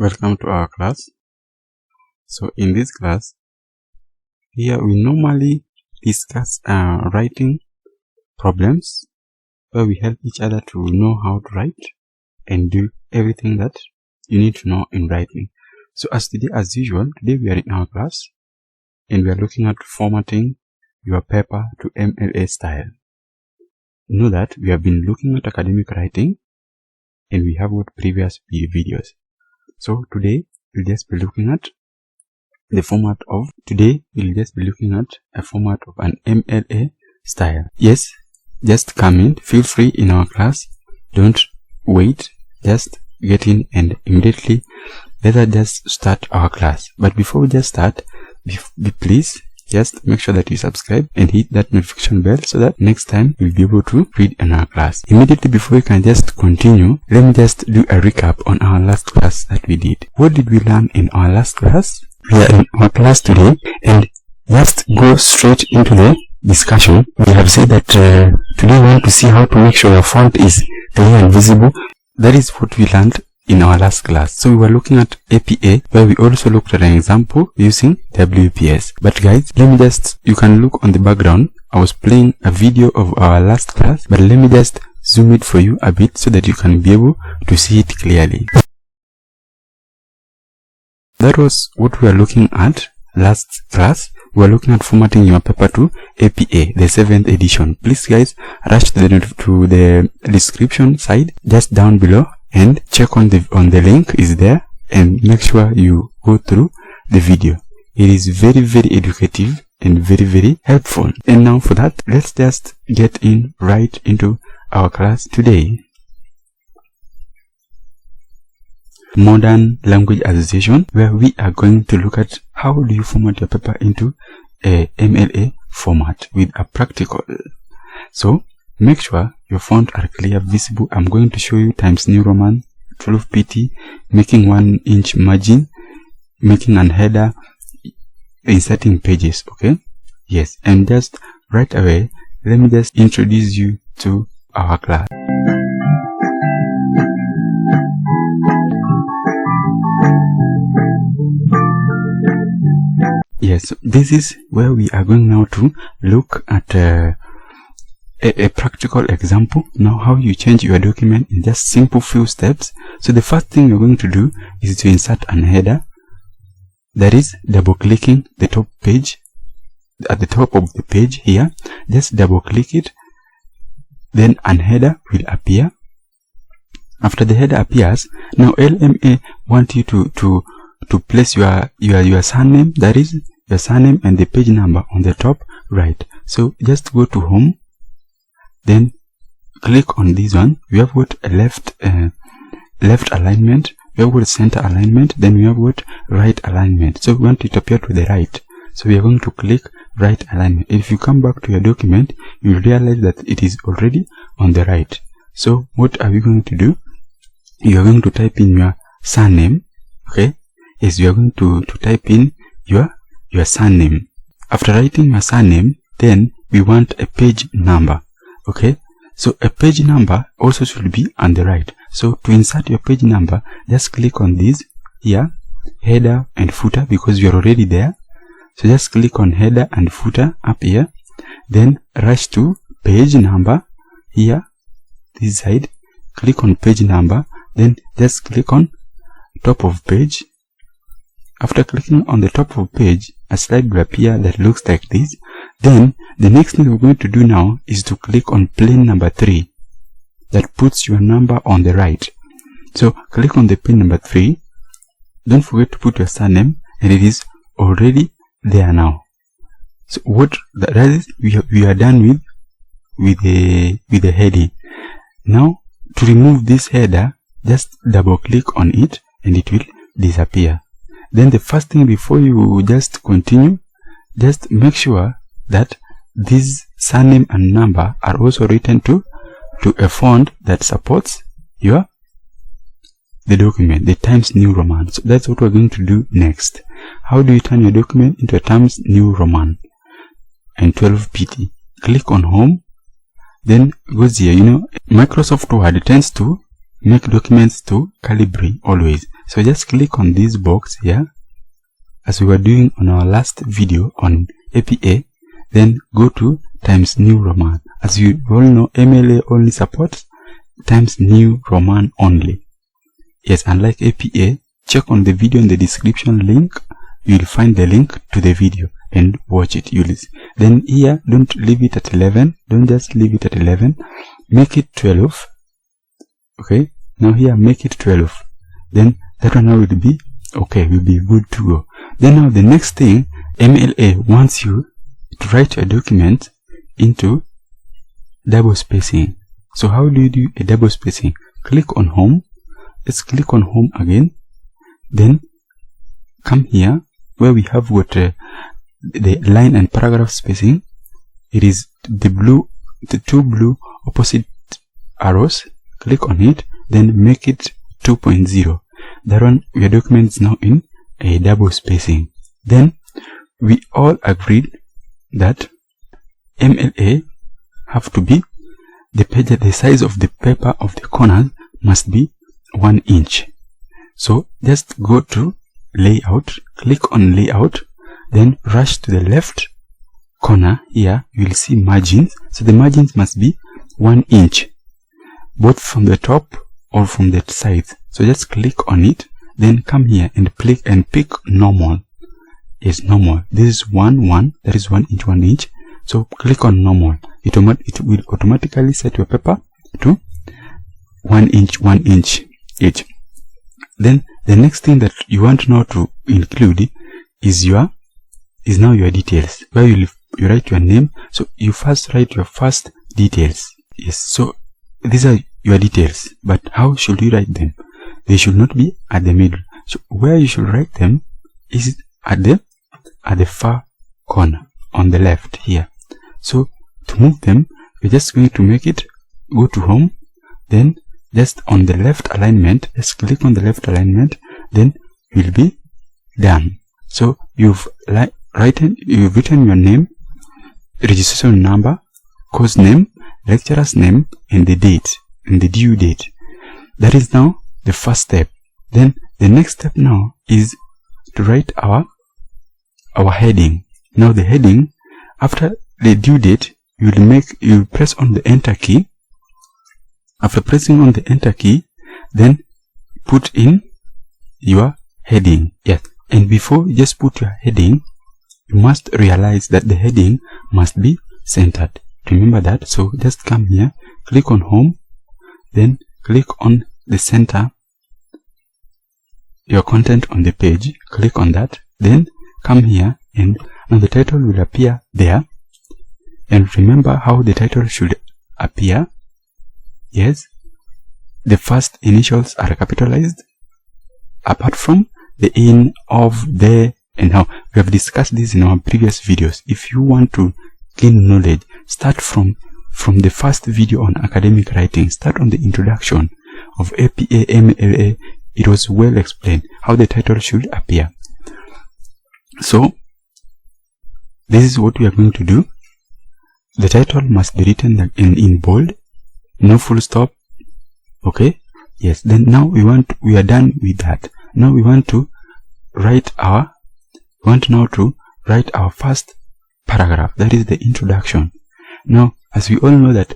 Welcome to our class. So in this class, here we normally discuss writing problems where we help each other to know how to write and do everything that you need to know in writing. So as usual, today we are in our class and we are looking at formatting your paper to MLA style. Know that we have been looking at academic writing and we have got previous videos. So today we'll just be looking at a format of an MLA style. Yes, just come in, feel free in our class. Don't wait, just get in and immediately let us just start our class. But before we just start, please just make sure that you subscribe and hit that notification bell so that next time you'll be able to read in our class. Immediately before we can just continue, let me just do a recap on our last class that we did. What did we learn in our last class? We are in our class today and just go straight into the discussion. We have said that today we want to see how to make sure your font is clear and visible. That is what we learned in our last class. So we were looking at APA, where we also looked at an example using WPS. But guys, you can look on the background. I was playing a video of our last class, but let me just zoom it for you a bit so that you can be able to see it clearly. That was what we were looking at last class. We were looking at formatting your paper to APA, the 7th edition. Please guys, rush to the description side just down below and check on the link is there and make sure you go through the video. It is very educative and very helpful. And now for that, let's just get right into our class today. Modern Language Association, where we are going to look at how do you format your paper into a MLA format with a practical. So make sure your font are clear, visible. I'm going to show you Times New Roman, 12 pt, making 1-inch margin, making an header, inserting pages. Okay, yes, and just right away, let me just introduce you to our class. Yes, so this is where we are going now to look at a practical example. Now how you change your document in just simple few steps. So the first thing you're going to do is to insert an header. That is double clicking the top page. At the top of the page here, just double click it, then an header will appear. After the header appears, now LMA want you to place your surname, that is your surname and the page number on the top right. So just go to home, then click on this one. We have got a left alignment, we have got center alignment, then we have got right alignment. So we want it to appear to the right, so we are going to click right alignment. If you come back to your document, you will realize that it is already on the right. So what are we going to do? You are going to type in your surname. Okay, yes, you are going to type in your surname. After writing your surname, then we want a page number. Okay, so a page number also should be on the right. So to insert your page number, just click on this here, header and footer, because you're already there. So just click on header and footer up here, then rush to page number here, this side, click on page number, then just click on top of page. After clicking on the top of page, a slide will appear that looks like this. Then the next thing we're going to do now is to click on plain number 3. That puts your number on the right. So click on the plain number 3. Don't forget to put your surname, and it is already there now. So what that is, we are done with the heading. Now to remove this header, just double click on it and it will disappear. Then the first thing before you just continue, just make sure that this surname and number are also written to a font that supports the document, the Times New Roman. So that's what we're going to do next. How do you turn your document into a Times New Roman and 12 pt? Click on home, then goes here. You know, Microsoft Word tends to make documents to calibri always. So just click on this box here, as we were doing on our last video on APA, then go to Times New Roman. As you all know, MLA only supports Times New Roman only. Yes, unlike APA, check on the video in the description link. You will find the link to the video and watch it. Then here, don't leave it at 11. Don't just leave it at 11. Make it 12. Okay. Now here, make it 12. Then that one now will be okay. Will be good to go. Then now the next thing, MLA wants you to write your document into double spacing. So how do you do a double spacing? Click on home. Let's click on home again. Then come here where we have got the line and paragraph spacing. It is the two blue opposite arrows. Click on it, then make it 2.0. That one, your document is now in a double spacing. Then we all agreed that MLA have to be the size of the paper of the corners must be 1 inch. So just go to layout, click on layout, then rush to the left corner. Here you will see margins. So the margins must be 1 inch, both from the top or from the sides. So just click on it, then come here and pick normal. Yes, normal. This is 1 that is 1 inch 1 inch. So click on normal. It will automatically set your paper to 1 inch 1 inch each. Then the next thing that you want now to include is now your details, where you write your name. So you first write your first details. Yes, so these are your details, but how should you write them? They should not be at the middle. So where you should write them is at the far corner on the left here. So to move them, we're just going to make it go to home, then just on the left alignment, just click on the left alignment, then you'll be done. So you've written your name, registration number, course name, lecturer's name, and the date, and the due date. That is now the first step. Then the next step now is to write our heading. Now the heading, after the due date, you press on the enter key. After pressing on the enter key, then put in your heading. Yes, and before you just put your heading, you must realize that the heading must be centered. Remember that. So just come here, click on home, then click on the center your content on the page. Click on that, then come here, and now the title will appear there. And remember how the title should appear. Yes, the first initials are capitalized, apart from the in, of, the, and how. We have discussed this in our previous videos. If you want to gain knowledge, start from the first video on academic writing. Start on the introduction of APA, MLA. It was well explained how the title should appear. So this is what we are going to do. The title must be written in bold, no full stop. Okay, yes. Then now we are done with that. Now we want to write our first paragraph, that is the introduction. Now, as we all know that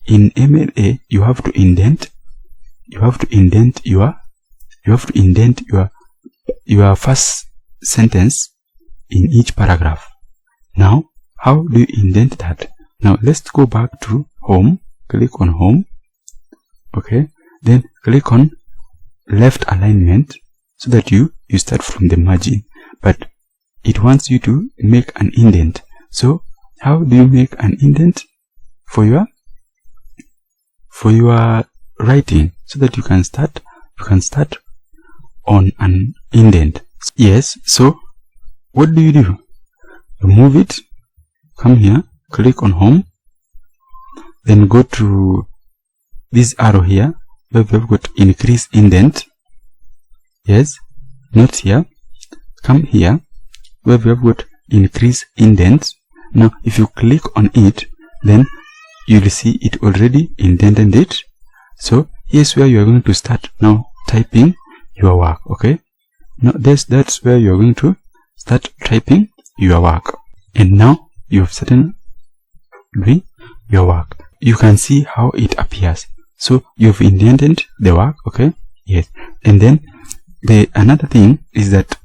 in MLA you have to indent your first sentence in each paragraph. Now, how do you indent that? Now let's go back to home. Click on home. Okay, then click on left alignment so that you start from the margin, but it wants you to make an indent. So how do you make an indent for your writing so that you can start on an indent? Yes, so what do? You move it, come here, click on home, then go to this arrow here where we've got increase indent. Yes, not here. Come here where we've got increase indent. Now if you click on it, then you'll see it already indented it. So here's where you are going to start now typing your work. Okay, now that's where you're going to start typing your work. And now you have started doing your work. You can see how it appears. So you've indented the work. Okay, yes. And then another thing is that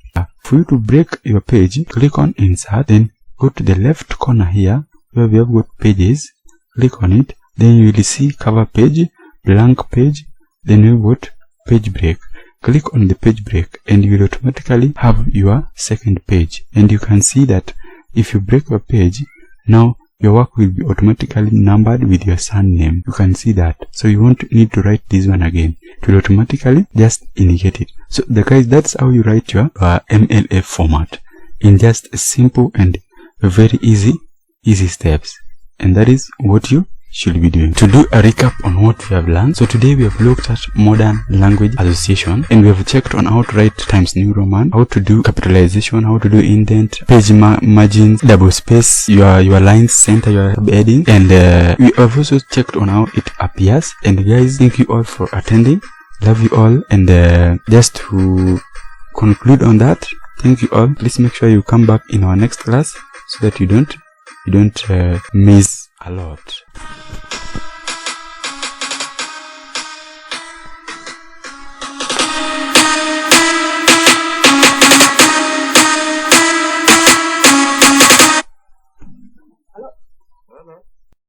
for you to break your page, click on insert, then go to the left corner here where we have got pages. Click on it, then you will see cover page, blank page, then you got page break. Click on the page break and you will automatically have your second page. And you can see that if you break your page, now your work will be automatically numbered with your surname. You can see that. So you won't need to write this one again. It will automatically just indicate it. So guys, that's how you write your MLA format in just a simple and a very easy steps. And that is what you should be doing. To do a recap on what we have learned, so today we have looked at modern language association, and we have checked on how to write Times New Roman, how to do capitalization, how to do indent, page margins, double space, your lines, center your heading, and we have also checked on how it appears. And guys, thank you all for attending. Love you all. And just to conclude on that, thank you all. Please make sure you come back in our next class so that you don't miss a lot.